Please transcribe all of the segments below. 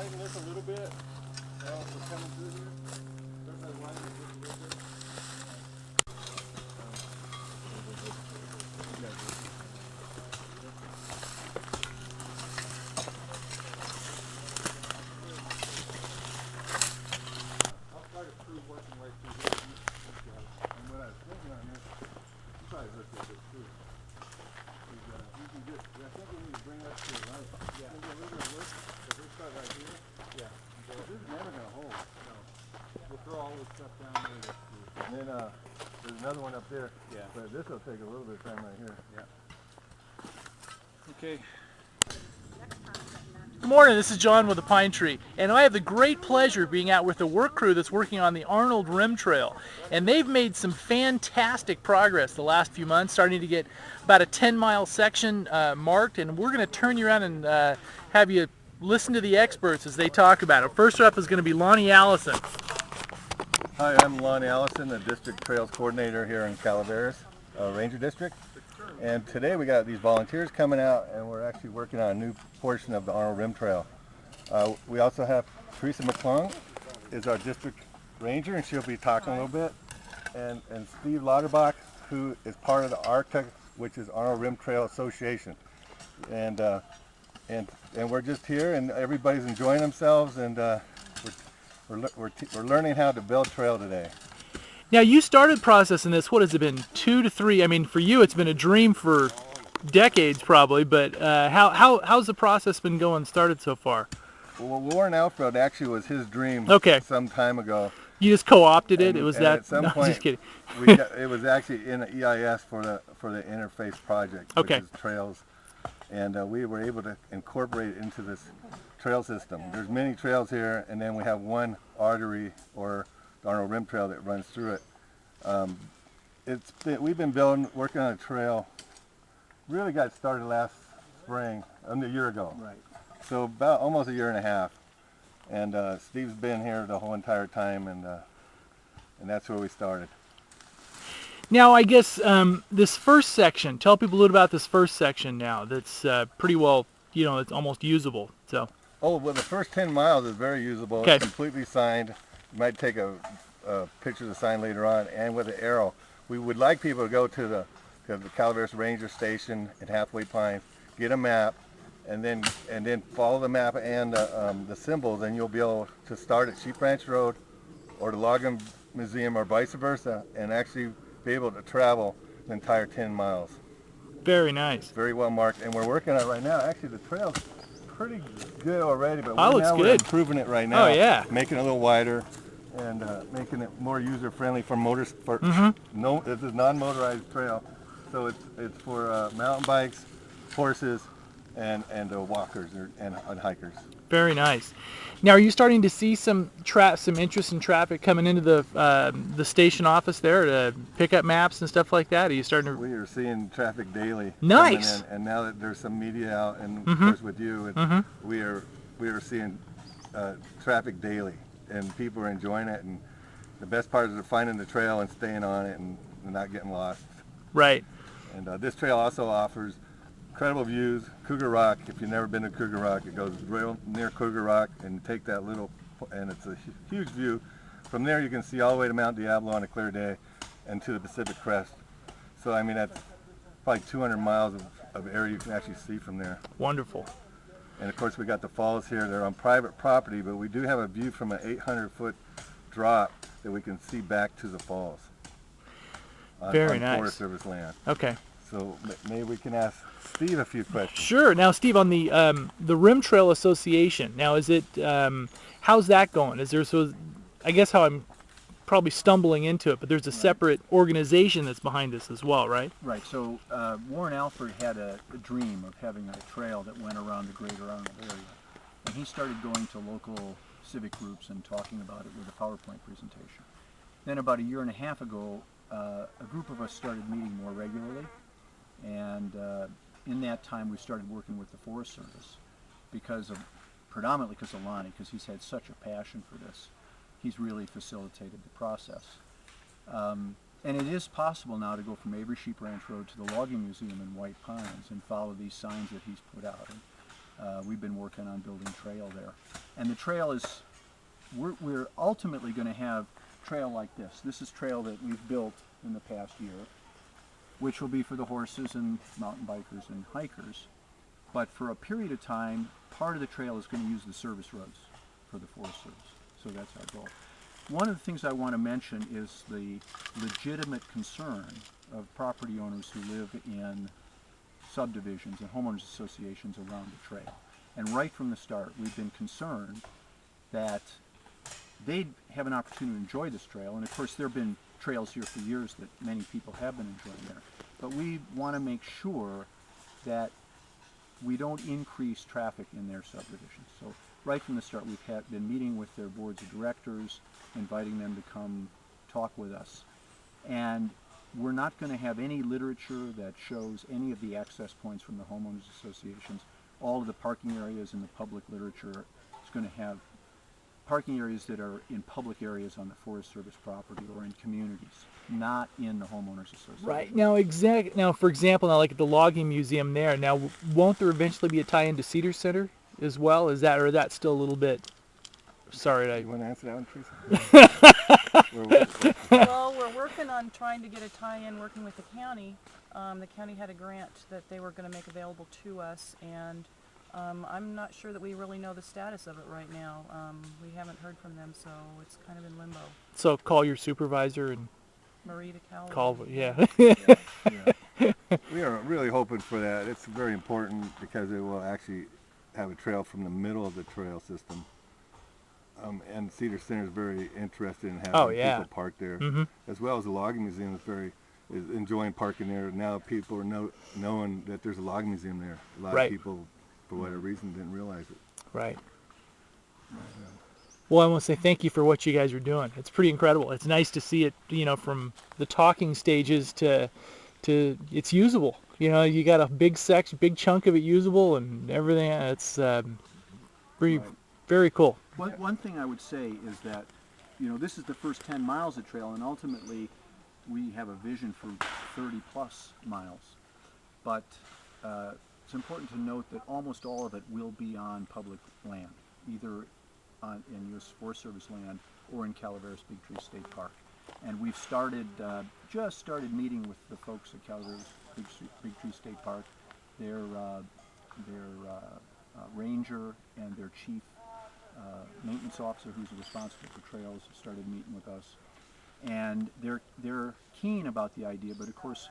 widen this a little bit. Well, we're coming through here. There's that widen this a little bit. I'll try to prove working right through here. And what I was thinking on this, you probably heard this too. You can get, I think we need to bring that to the right. Yeah. Can you get a little bit of work? If we start right here? Yeah. This is never going to hold. No. We'll throw all this stuff down there. And then there's another one up there. Yeah. But this will take a little bit of time right here. Yeah. Okay. Good morning, this is John with the Pine Tree, and I have the great pleasure of being out with the work crew that's working on the Arnold Rim Trail. And they've made some fantastic progress the last few months, starting to get about a 10-mile section marked, and we're going to turn you around and have you listen to the experts as they talk about it. First up is going to be Lonnie Allison. Hi, I'm Lonnie Allison, the District Trails Coordinator here in Calaveras Ranger District. And today we got these volunteers coming out, and we're actually working on a new portion of the Arnold Rim Trail. We also have Teresa McClung is our district ranger, and she'll be talking a little bit. And Steve Lauterbach, who is part of the ARCTA, which is Arnold Rim Trail Association. And we're just here, and everybody's enjoying themselves, and we're learning how to build trail today. Now, you started processing this, what has it been, 2 to 3? I mean, for you it's been a dream for decades probably, but how's the process been going, started so far? Well, Warren Alfred actually was his dream some time ago. You just co-opted it? It was that? At some no, point, just kidding. it was actually in the EIS for the Interface project, which is trails, and we were able to incorporate it into this trail system. There's many trails here, and then we have one artery or the Arnold Rim Trail that runs through it. We've been working on a trail. Really got started last spring, a year ago. Right. So about almost a year and a half, and Steve's been here the whole entire time, and that's where we started. Now, I guess this first section. Tell people a little about this first section now. That's pretty well, it's almost usable. So. Oh well, the first 10 miles is very usable. Okay. It's completely signed. You might take a picture of the sign later on, and with an arrow. We would like people to go to the Calaveras Ranger Station in Hathaway Pines, get a map, and then follow the map and the symbols, and you'll be able to start at Sheep Ranch Road or the Logging Museum or vice versa, and actually be able to travel the entire 10 miles. Very nice. Very well marked, and we're working on it right now. Actually, the trail's pretty good already, but we're improving it right now. Oh yeah. Making it a little wider and making it more user-friendly for motors. No, this is non-motorized trail, so it's for mountain bikes, horses, and walkers and hikers. Very nice. Now, are you starting to see some interest in traffic coming into the station office there to pick up maps and stuff like that? Are you starting to? We are seeing traffic daily. Nice. And now that there's some media out, and of course with you, and we are seeing traffic daily, and people are enjoying it. And the best part is they're finding the trail and staying on it and not getting lost. Right. And this trail also offers incredible views. Cougar Rock, if you've never been to Cougar Rock, it goes real near Cougar Rock, and take that little, and it's a huge view. From there you can see all the way to Mount Diablo on a clear day and to the Pacific Crest. So I mean, that's probably 200 miles of area you can actually see from there. Wonderful. And of course we got the falls here. They're on private property, but we do have a view from an 800-foot drop that we can see back to the falls. Very nice. Forest Service land. Okay. So maybe we can ask Steve a few questions. Sure. Now, Steve, on the Rim Trail Association. Now, is it how's that going? Is there I guess how I'm probably stumbling into it, but there's a separate organization that's behind this as well, right? Right. So Warren Alford had a dream of having a trail that went around the greater Arnold area, and he started going to local civic groups and talking about it with a PowerPoint presentation. Then about a year and a half ago, a group of us started meeting more regularly, and in that time we started working with the Forest Service predominantly because of Lonnie, because he's had such a passion for this. He's really facilitated the process. And it is possible now to go from Avery Sheep Ranch Road to the Logging Museum in White Pines and follow these signs that he's put out. we've been working on building trail there. And the trail is, we're ultimately going to have trail like this. This is trail that we've built in the past year, which will be for the horses and mountain bikers and hikers. But for a period of time, part of the trail is going to use the service roads for the Forest Service. So that's our goal. One of the things I want to mention is the legitimate concern of property owners who live in subdivisions and homeowners associations around the trail. And right from the start, we've been concerned that they'd have an opportunity to enjoy this trail. And of course, there have been trails here for years that many people have been enjoying there. But we want to make sure that we don't increase traffic in their subdivisions. So right from the start, we've been meeting with their boards of directors, inviting them to come talk with us. And we're not going to have any literature that shows any of the access points from the homeowners associations. All of the parking areas in the public literature is going to have parking areas that are in public areas on the Forest Service property or in communities, not in the homeowners association. Right. Now, for example, like at the logging museum there, now won't there eventually be a tie-in to Cedar Center as well? Is that, or is that still a little bit? Sorry, You want to answer that one, Teresa? Well, we're working on trying to get a tie-in, working with the county. The county had a grant that they were going to make available to us, and I'm not sure that we really know the status of it right now. We haven't heard from them, so it's kind of in limbo. So call your supervisor and Marie DeCal. call. Yeah. Yeah. We are really hoping for that. It's very important because it will actually have a trail from the middle of the trail system. And Cedar Center is very interested in having people park there, as well as the logging museum is enjoying parking there. Now people are knowing that there's a logging museum there. A lot of people, for whatever reason, didn't realize it. Right. Well, I want to say thank you for what you guys are doing. It's pretty incredible. It's nice to see it, from the talking stages to it's usable. You got a big chunk of it usable and everything. It's very cool. One thing I would say is that, this is the first 10 miles of trail, and ultimately we have a vision for 30 plus miles. But it's important to note that almost all of it will be on public land, either in U.S. Forest Service land or in Calaveras Big Tree State Park. And we've just started meeting with the folks at Calaveras Big Tree State Park, their ranger and their chief maintenance officer, who's responsible for trails, started meeting with us, and they're keen about the idea. But of course,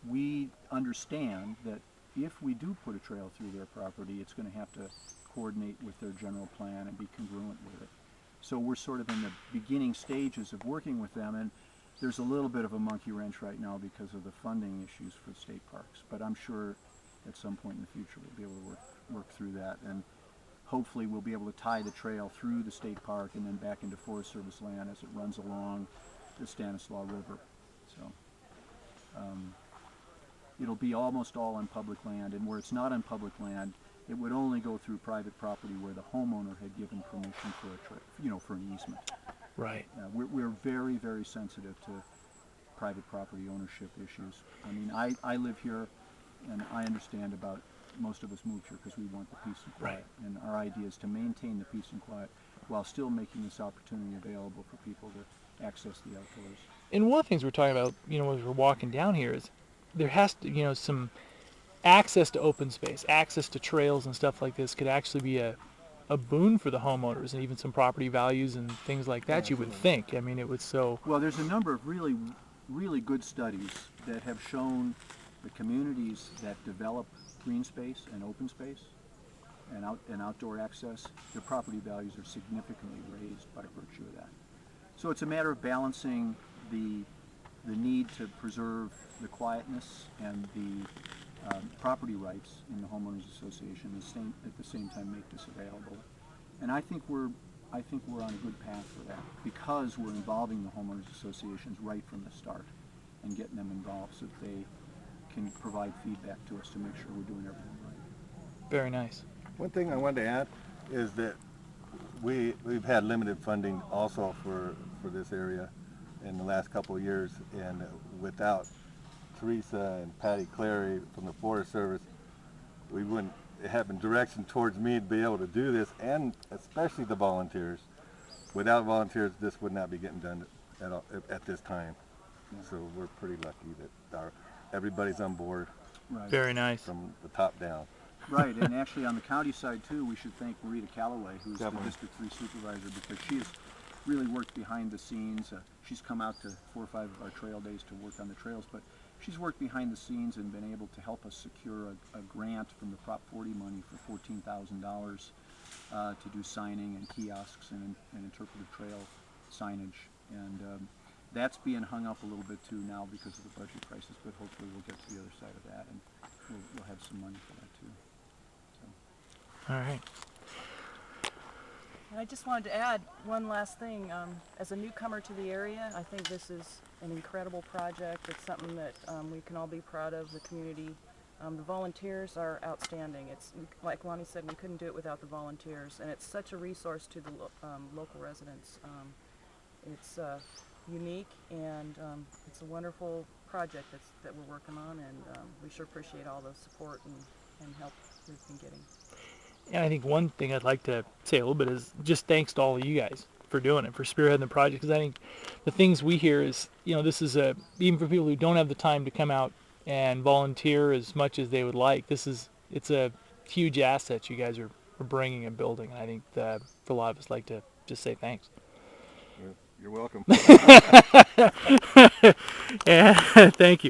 we understand that if we do put a trail through their property, it's going to have to coordinate with their general plan and be congruent with it. So we're sort of in the beginning stages of working with them, and there's a little bit of a monkey wrench right now because of the funding issues for state parks. But I'm sure at some point in the future we'll be able to work through that, and hopefully we'll be able to tie the trail through the state park and then back into Forest Service land as it runs along the Stanislaus River. So it'll be almost all on public land, and where it's not on public land, it would only go through private property where the homeowner had given permission for for an easement. Right. We're very, very sensitive to private property ownership issues. I mean, I live here, and I understand about most of us moved here because we want the peace and quiet. Right. And our idea is to maintain the peace and quiet while still making this opportunity available for people to access the outdoors. And one of the things we're talking about, as we're walking down here, is there has to, some access to open space, access to trails and stuff like this could actually be a boon for the homeowners and even some property values and things like that. You would think. I mean, it would so. Well, there's a number of really, really good studies that have shown the communities that develop green space and open space and outdoor access, their property values are significantly raised by virtue of that. So it's a matter of balancing the need to preserve the quietness and the property rights in the homeowners association, at the same time make this available. And I think we're on a good path for that because we're involving the homeowners associations right from the start and getting them involved so that they can provide feedback to us to make sure we're doing everything right. Very nice. One thing I wanted to add is that we've had limited funding also for this area in the last couple of years, and without Teresa and Patty Clary from the Forest Service, we wouldn't having direction towards me to be able to do this, and especially the volunteers. Without volunteers, this would not be getting done at this time. So we're pretty lucky that everybody's on board Right. Very nice. from the top down. Right, and actually on the county side too, we should thank Marita Calloway, who's Definitely. the District 3 supervisor, because she has really worked behind the scenes. She's come out to 4 or 5 of our trail days to work on the trails, but she's worked behind the scenes and been able to help us secure a grant from the Prop 40 money for $14,000 to do signing and kiosks and interpretive trail signage. And that's being hung up a little bit too now because of the budget crisis, but hopefully we'll get to the other side of that and we'll have some money for that too. All right. And I just wanted to add one last thing. As a newcomer to the area, I think this is an incredible project. It's something that we can all be proud of, the community. The volunteers are outstanding. It's like Lonnie said, we couldn't do it without the volunteers, and it's such a resource to the local residents. It's unique, and it's a wonderful project that we're working on, and we sure appreciate all the support and help we've been getting. And I think one thing I'd like to say a little bit is just thanks to all of you guys for doing it, for spearheading the project, because I think the things we hear is, this is even for people who don't have the time to come out and volunteer as much as they would like, it's a huge asset you guys are bringing and building, and I think for a lot of us like to just say thanks. You're welcome. Yeah, thank you.